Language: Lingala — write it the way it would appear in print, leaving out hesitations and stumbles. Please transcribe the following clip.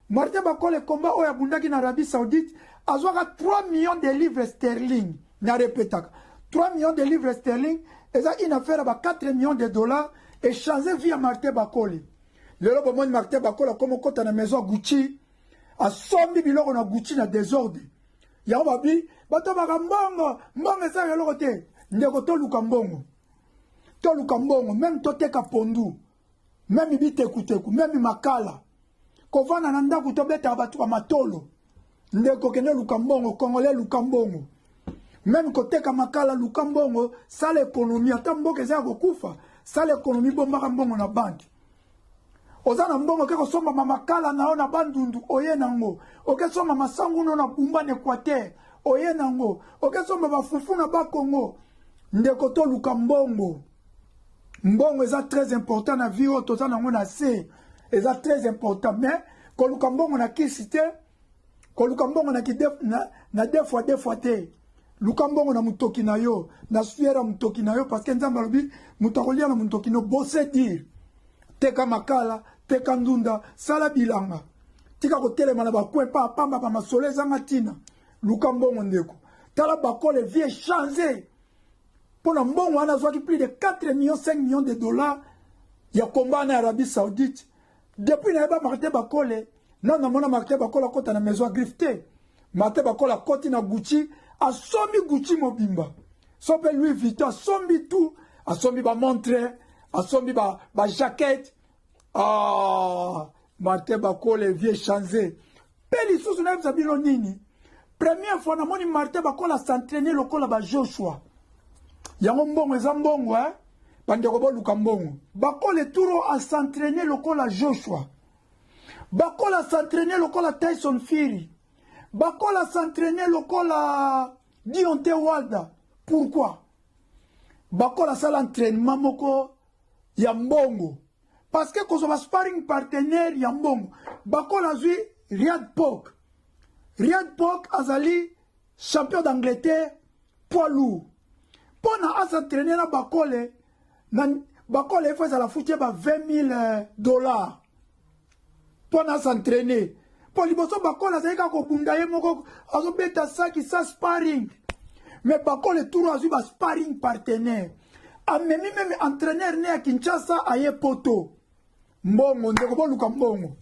Martin Bakole combat oya bundaki na Arabie Saoudite azwaka 3 millions de livres sterling na répétaka 3 millions de livres sterling eza une affaire ba 4 millions de dollars échangé via Martin Bakole lelo bomoni Martin Bakole comme kota na maison Gucci asombi biloko na Gucci na désordre ya babi bato bakambongo mbongo eza lelo te ndeko to lukambongo même toteka pondu même bitekuteku même makala kovana na ndaku tobeta batu ba matolo ndeko kende lukambongo congolais lukambongo même koteka makala lukambongo sala économie ata mboka eza kokufa sala économie bombaka mbongo na banki ozana mbongo ke kosomba makala na ona bandundu oye nango okesomba masangu no na bumba na Équateur oye nango okesomba bafufu na bakongo ndeko to lukambongo mbongo eza très important na vie oto za nango na se eza très important mais koluka mbongo na kisi te koluka mbongo na deux fois te luka mbongo na mutoki na yo na suera mutoki na yo parce que nzamba lobi mutakolia na mutoki no bose dire teka makala teka ndunda sala bilanga tika kotelema na bakwepa pamba pa masole zanga tina luka mbongo ndeko tala Bakole vie changer pour la mbongo wana zwaki plus de 4 millions 5 millions de dollars ya combat na Arabie Saoudite depuis na ba Martin Bakole non na mona Martin Bakole kota na maison grifté Martin Bakole koti na Gucci asombi Gucci mobimba sope Louis Vuitton asombi tout asombi ba montre asombi ba jaquette Martin Bakole vie changer peli susu na zabilo nini première fois na moni Martin Bakole s'entraîner lokola ba Joshua yango mbongo eza mbongo bandeko boluka mbongo Bakole turo a s'entraîner lokola Joshua Bakole a s'entraîner lokola Tyson Fury Bakole a s'entraîner lokola Deontay Wilder pourquoi Bakole a sala entraînement moko ya mbongo parce que kozoba sparring partenaire ya mbongo Bakole azwi Riyad Pok azali champion d'Angleterre poids lourd pona s'entraîner na Bakole il faut la foutre ba 20 000 dollars pona s'entraîner pour liboso Bakole azalika ko bunda ye moko azobeta saki sa sparring mais Bakole tour azu ba sparring partenaire amemi même entraîneur ne ya Kinshasa aye poto mbongo ndeko boluka mbongo